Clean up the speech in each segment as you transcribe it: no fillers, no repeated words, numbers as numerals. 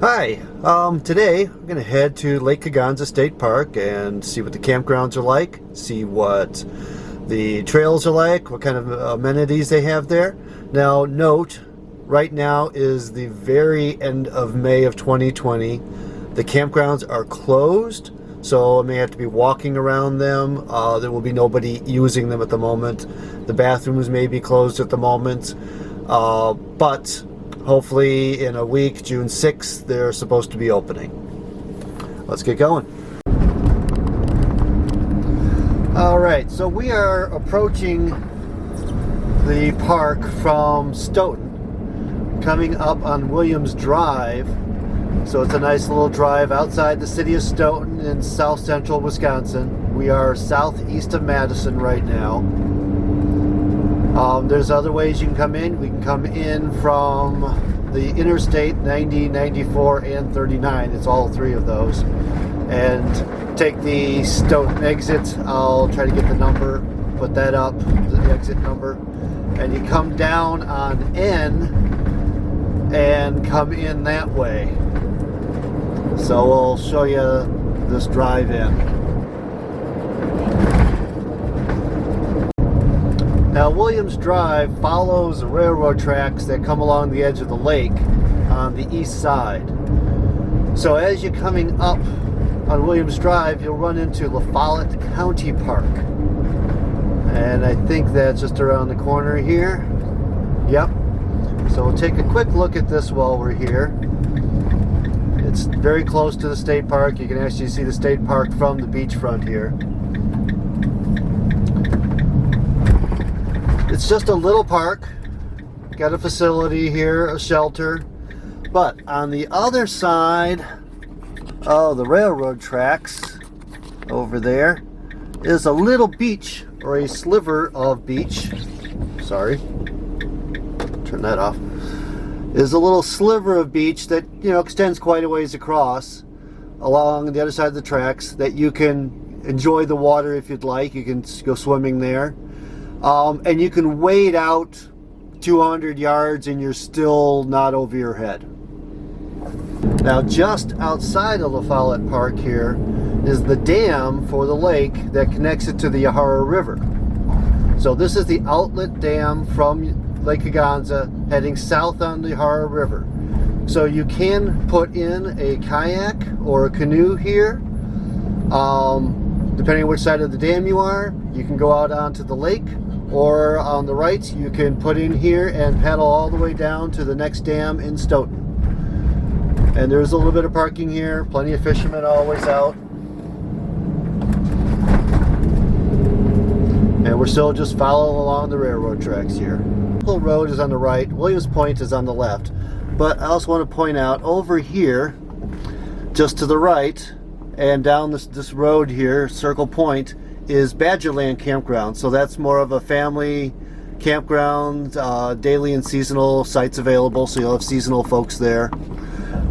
Hi, today I'm going to head to Lake Kegonsa State Park and see what the campgrounds are like, see what the trails are like, what kind of amenities they have there. Now note, right now is the very end of May of 2020. The campgrounds are closed, so I may have to be walking around them. There will be nobody using them at the moment. The bathrooms may be closed at the moment, but hopefully in a week, June 6th, they're supposed to be opening. Let's get going. Alright, so we are approaching the park from Stoughton, coming up on Williams Drive. So it's a nice little drive outside the city of Stoughton in south central Wisconsin. We are southeast of Madison right now. There's other ways you can come in. We can come in from the interstate 90, 94, and 39. It's all three of those. And take the Stoughton exit. I'll try to get the number, put that up, the exit number. And you come down on N and come in that way. So we'll show you this drive in. Now Williams Drive follows the railroad tracks that come along the edge of the lake on the east side. So as you're coming up on Williams Drive, you'll run into La Follette County Park. And I think that's just around the corner here. Yep. So we'll take a quick look at this while we're here. It's very close to the state park. You can actually see the state park from the beachfront here. It's just a little park, got a facility here, a shelter, but on the other side of the railroad tracks over there is a little beach, or a sliver of beach. Sorry, turn that off. Is a little sliver of beach that, you know, extends quite a ways across along the other side of the tracks that you can enjoy the water if you'd like. You can go swimming there. And you can wade out 200 yards and you're still not over your head. Now just outside of La Follette Park here is the dam for the lake that connects it to the Yahara River. So this is the outlet dam from Lake Kegonsa heading south on the Yahara River. So you can put in a kayak or a canoe here. Depending on which side of the dam you are, you can go out onto the lake, or on the right, you can put in here and paddle all the way down to the next dam in Stoughton. And there's a little bit of parking here, plenty of fishermen always out. And we're still just following along the railroad tracks here. Little road is on the right, Williams Point is on the left. But I also want to point out over here, just to the right, and down this road here, Circle Point, is Badgerland Campground. So that's more of a family campground, daily and seasonal sites available, so you'll have seasonal folks there.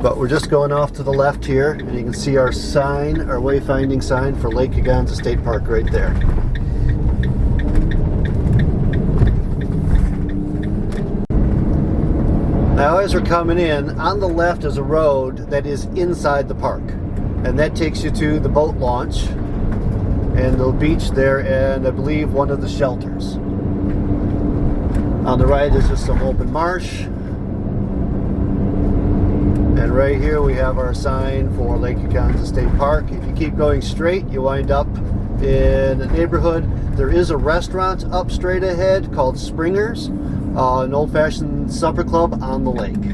But we're just going off to the left here, and you can see our sign, our wayfinding sign for Lake Kegonsa State Park right there. Now as we're coming in, on the left is a road that is inside the park, and that takes you to the boat launch and the beach there, and I believe one of the shelters. On the right is just some open marsh, and right here we have our sign for Lake Kegonsa State Park. If you keep going straight, you wind up in a neighborhood. There is a restaurant up straight ahead called Springer's, an old-fashioned supper club on the lake.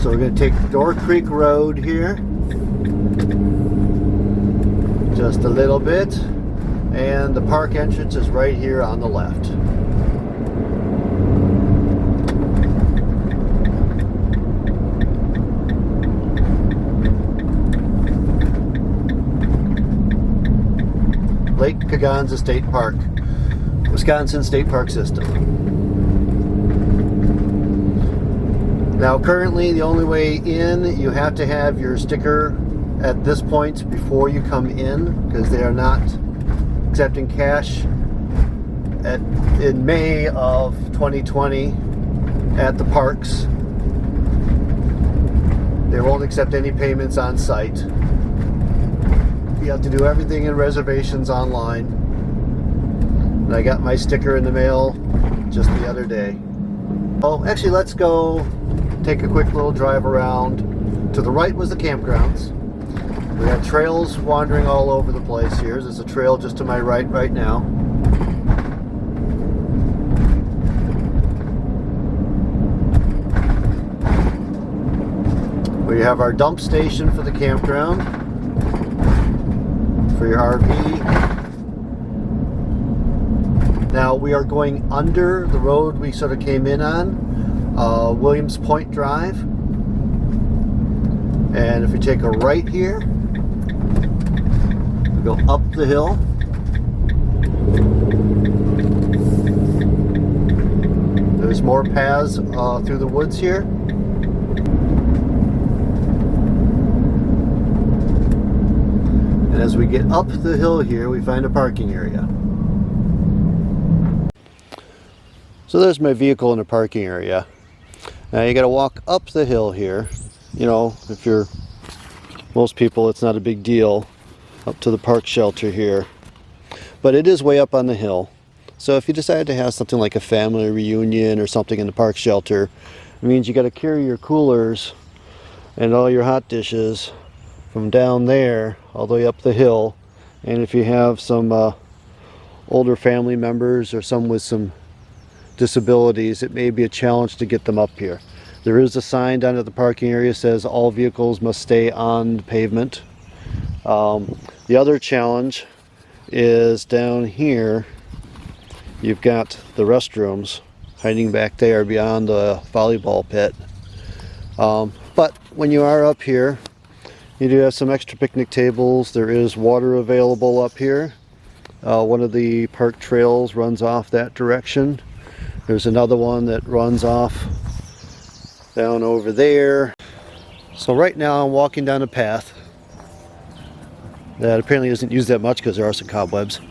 So we're going to take Door Creek Road here just a little bit, and the park entrance is right here on the left. Lake Kegonsa State Park, Wisconsin State Park System. Now currently the only way in, you have to have your sticker at this point before you come in, because they are not accepting cash in May of 2020 at the parks. They will won't accept any payments on site. You have to do everything in reservations online. And I got my sticker in the mail just the other day. Oh, actually, let's go take a quick little drive around. To the right was the campgrounds. We got trails wandering all over the place here. There's a trail just to my right now. We have our dump station for the campground, for your RV. Now we are going under the road we sort of came in on, Williams Point Drive. And if we take a right here, we go up the hill. There's more paths through the woods here. And as we get up the hill here, we find a parking area. So there's my vehicle in a parking area. Now you gotta walk up the hill here. You know, if you're most people, it's not a big deal up to the park shelter here. But it is way up on the hill. So if you decide to have something like a family reunion or something in the park shelter, it means you gotta carry your coolers and all your hot dishes from down there all the way up the hill. And if you have some older family members or some with some disabilities, it may be a challenge to get them up here. There is a sign down at the parking area that says all vehicles must stay on the pavement. The other challenge is down here. You've got the restrooms hiding back there beyond the volleyball pit. But when you are up here, you do have some extra picnic tables. There is water available up here. One of the park trails runs off that direction. There's another one that runs off down over there. So right now I'm walking down a path that apparently isn't used that much because there are some cobwebs.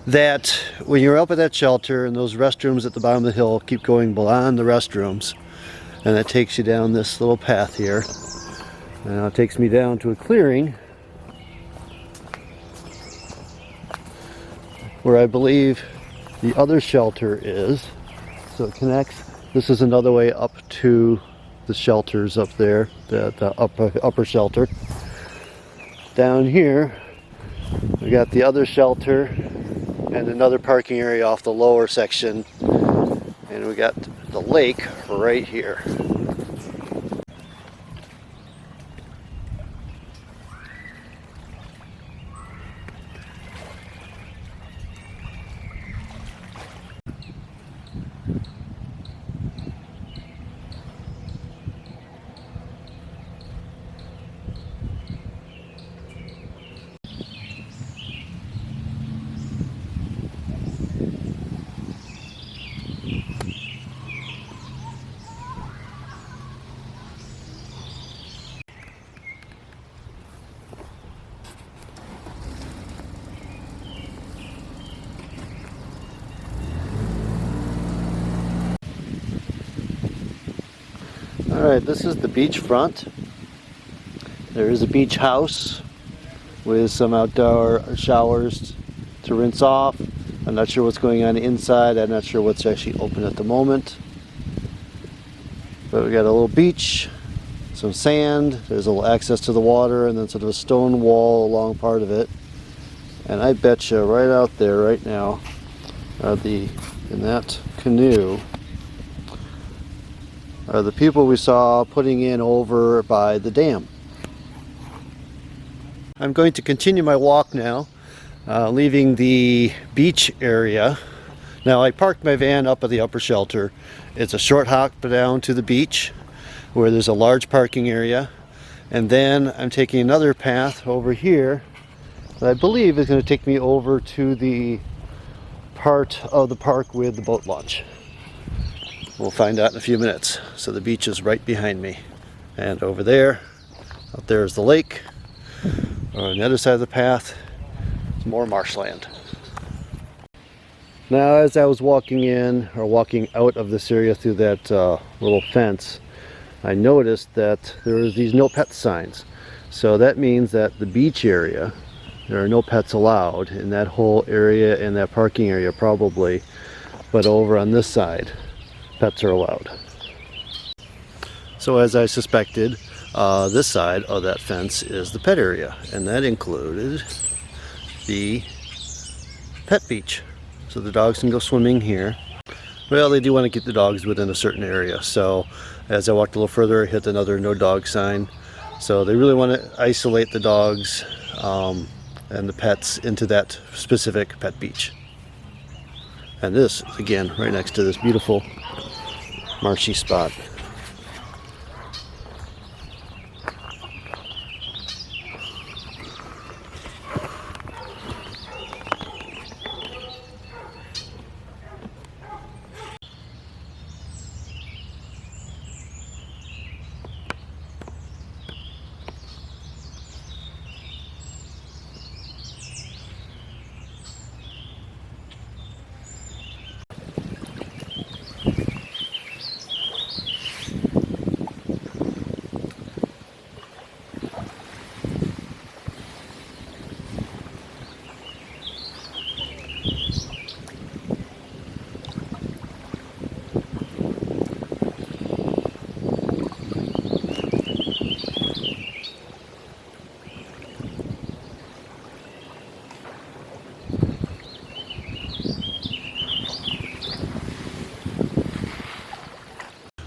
That when you're up at that shelter and those restrooms at the bottom of the hill keep going beyond the restrooms, and that takes you down this little path here. And now it takes me down to a clearing where I believe the other shelter is. So it connects. This is another way up to the shelters up there, the upper shelter. Down here we got the other shelter and another parking area off the lower section, and we got the lake right here. Alright, this is the beach front. There is a beach house with some outdoor showers to rinse off. I'm not sure what's going on inside. I'm not sure what's actually open at the moment. But we got a little beach, some sand, there's a little access to the water, and then sort of a stone wall along part of it. And I bet you right out there right now are in that canoe are the people we saw putting in over by the dam. I'm going to continue my walk now, leaving the beach area. Now I parked my van up at the upper shelter. It's a short hop down to the beach where there's a large parking area, and then I'm taking another path over here that I believe is going to take me over to the part of the park with the boat launch. We'll find out in a few minutes. So the beach is right behind me, and over there, up there is the lake. On the other side of the path is more marshland. Now as I was walking in, or walking out of this area through that little fence, I noticed that there was these no pet signs. So that means that the beach area, there are no pets allowed in that whole area and that parking area probably. But over on this side, pets are allowed. So as I suspected, this side of that fence is the pet area, and that included the pet beach. So the dogs can go swimming here. Well, they do want to keep the dogs within a certain area. So as I walked a little further, I hit another no dog sign. So they really want to isolate the dogs and the pets into that specific pet beach. And this, again, right next to this beautiful marshy spot.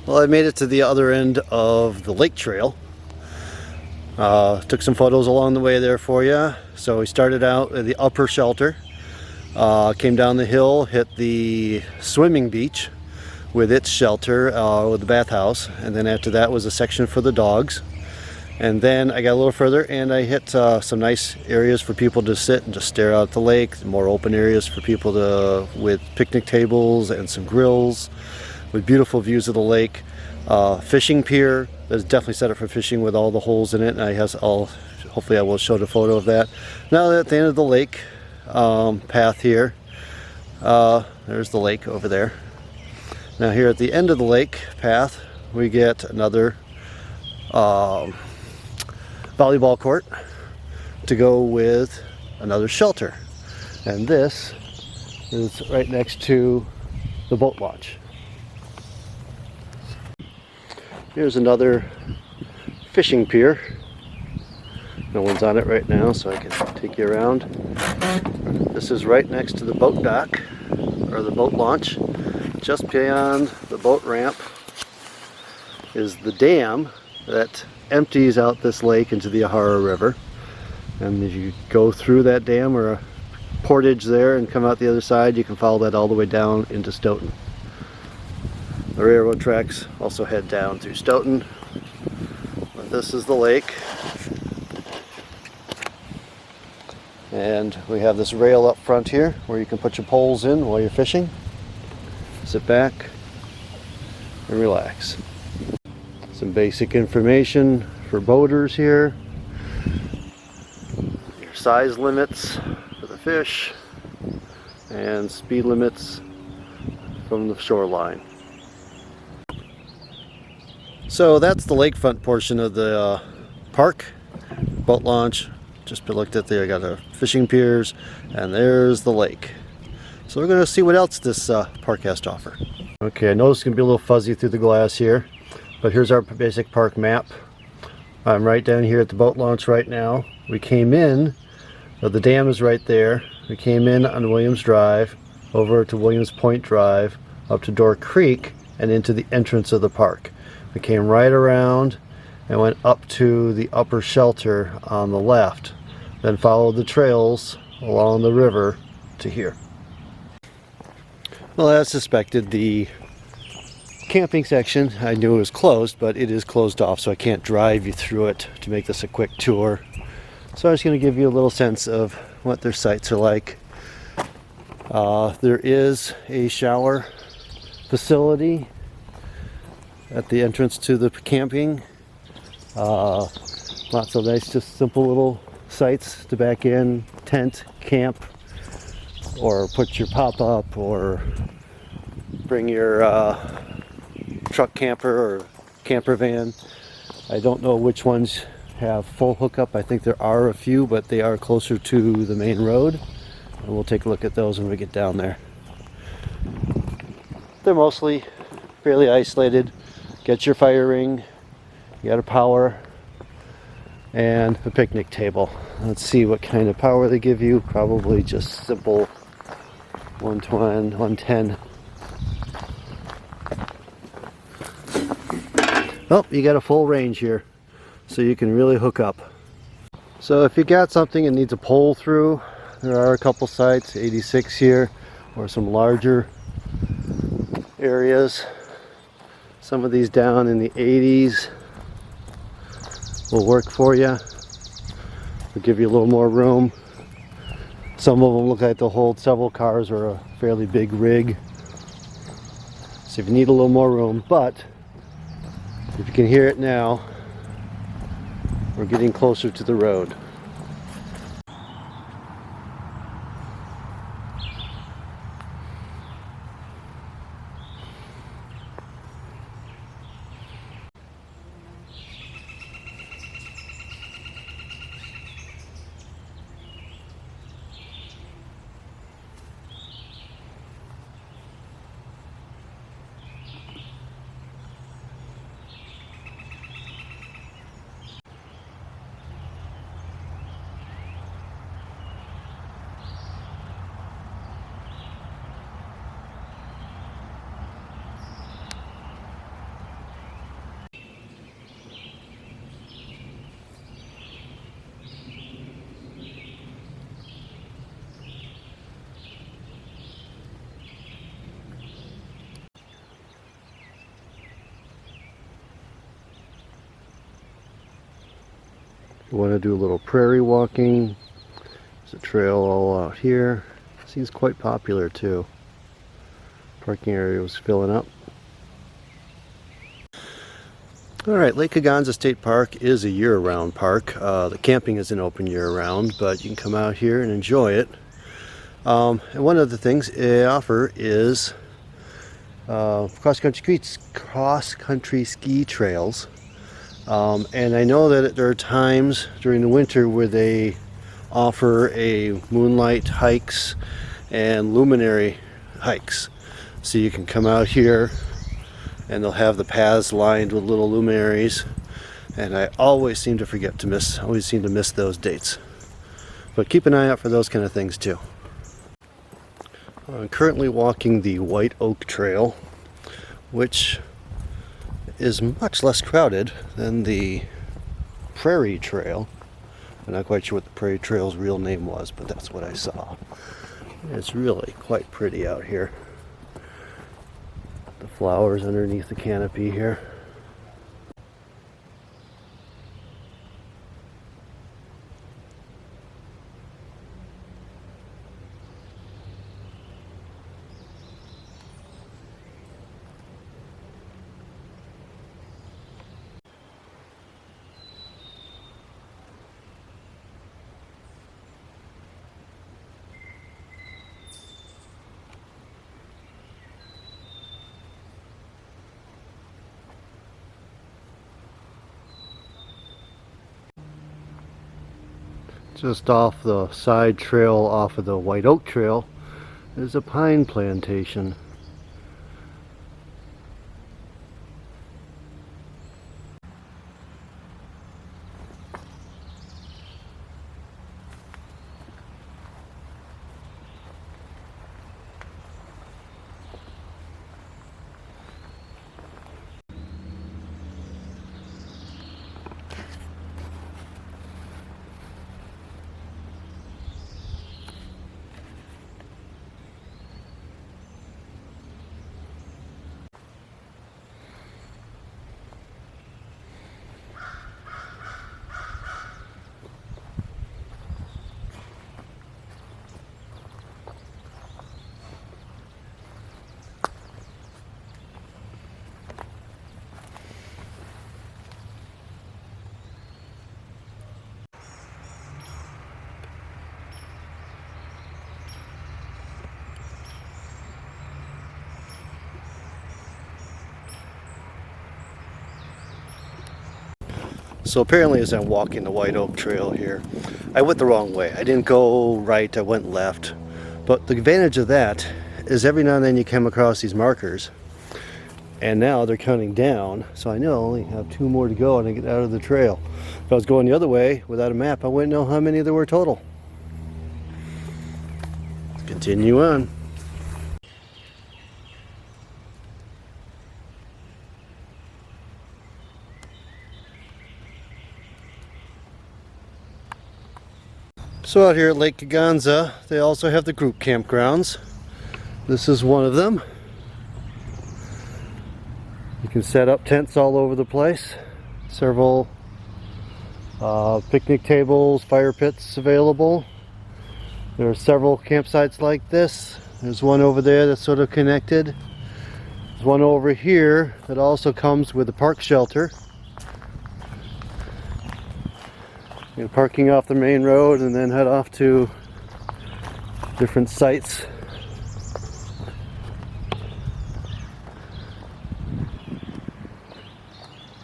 Well, I made it to the other end of the lake trail. Took some photos along the way there for you. So we started out at the upper shelter, came down the hill, hit the swimming beach with its shelter, with the bathhouse, and then after that was a section for the dogs. And then I got a little further and I hit some nice areas for people to sit and just stare out at the lake, more open areas for people to, with picnic tables and some grills with beautiful views of the lake. Fishing pier that's definitely set up for fishing with all the holes in it, and hopefully I will show the photo of that. Now at the end of the lake path here, there's the lake over there. Now here at the end of the lake path we get another volleyball court to go with another shelter, and this is right next to the boat launch. Here's another fishing pier. No one's on it right now, so I can take you around. This is right next to the boat dock, or the boat launch. Just beyond the boat ramp is the dam that empties out this lake into the Yahara River. And if you go through that dam or a portage there and come out the other side, you can follow that all the way down into Stoughton. The railroad tracks also head down through Stoughton. But this is the lake. And we have this rail up front here where you can put your poles in while you're fishing. Sit back and relax. Some basic information for boaters here. Your size limits for the fish and speed limits from the shoreline. So that's the lakefront portion of the park. Boat launch, just looked at there. I got the fishing piers, and there's the lake. So we're going to see what else this park has to offer. Okay, I know it's going to be a little fuzzy through the glass here, but here's our basic park map. I'm right down here at the boat launch right now. We came in, the dam is right there. We came in on Williams Drive, over to Williams Point Drive, up to Door Creek, and into the entrance of the park. We came right around and went up to the upper shelter on the left, then followed the trails along the river to here. Well, as suspected, the camping section, I knew it was closed, but it is closed off, so I can't drive you through it to make this a quick tour. So I'm just going to give you a little sense of what their sites are like. There is a shower facility at the entrance to the camping. Lots of nice, just simple little sites to back in, tent, camp, or put your pop-up, or bring your truck camper or camper van. I don't know which ones have full hookup. I think there are a few, but they are closer to the main road. And we'll take a look at those when we get down there. They're mostly fairly isolated. Get your fire ring, you got a power, and a picnic table. Let's see what kind of power they give you. Probably just simple 120, 110. Oh, you got a full range here, so you can really hook up. So if you got something that needs a pole through, there are a couple sites, 86 here, or some larger areas. Some of these down in the 80s will work for you. They'll give you a little more room. Some of them look like they'll hold several cars or a fairly big rig. So if you need a little more room, but if you can hear it now, we're getting closer to the road. If you want to do a little prairie walking, there's a trail all out here. Seems quite popular too. Parking area was filling up. Alright, Lake Kegonsa State Park is a year-round park. The camping isn't open year-round, but you can come out here and enjoy it. And one of the things they offer is cross-country ski trails. And I know that there are times during the winter where they offer a moonlight hikes and luminary hikes. So you can come out here and they'll have the paths lined with little luminaries, and I always seem to miss those dates. But keep an eye out for those kind of things too. I'm currently walking the White Oak Trail, which is much less crowded than the Prairie Trail. I'm not quite sure what the Prairie Trail's real name was, but that's what I saw. It's really quite pretty out here. The flowers underneath the canopy here. Just off the side trail off of the White Oak Trail is a pine plantation. So apparently as I'm walking the White Oak Trail here, I went the wrong way. I didn't go right, I went left. But the advantage of that is every now and then you come across these markers. And now they're counting down, so I know I only have 2 more to go and I get out of the trail. If I was going the other way without a map, I wouldn't know how many there were total. Let's continue on. So out here at Lake Kegonsa, they also have the group campgrounds. This is one of them. You can set up tents all over the place. Several picnic tables, fire pits available. There are several campsites like this. There's one over there that's sort of connected. There's one over here that also comes with a park shelter. You're parking off the main road and then head off to different sites.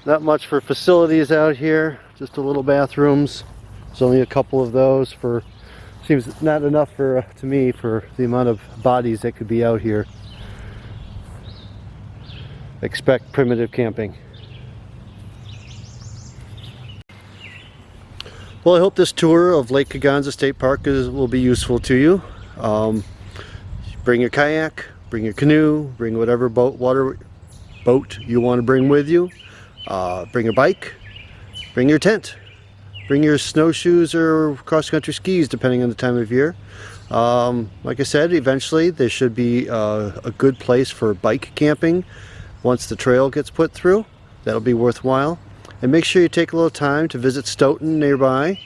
Not much for facilities out here, just a little bathrooms. There's only a couple of those for, seems not enough for to me for the amount of bodies that could be out here. Expect primitive camping. Well, I hope this tour of Lake Kegonsa State Park will be useful to you. Bring your kayak, bring your canoe, bring whatever water boat you want to bring with you. Bring your bike, bring your tent, bring your snowshoes or cross-country skis depending on the time of year. Like I said, eventually there should be a good place for bike camping once the trail gets put through. That'll be worthwhile. And make sure you take a little time to visit Stoughton nearby.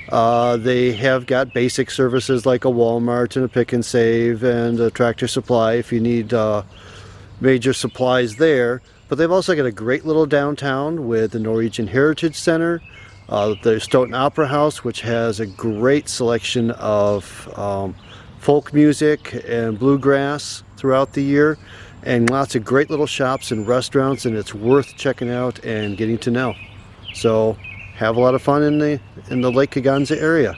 They have got basic services like a Walmart and a Pick and Save and a Tractor Supply if you need major supplies there. But they've also got a great little downtown with the Norwegian Heritage Center, the Stoughton Opera House, which has a great selection of folk music and bluegrass throughout the year, and lots of great little shops and restaurants, and it's worth checking out and getting to know. So have a lot of fun in the Lake Kegonsa area.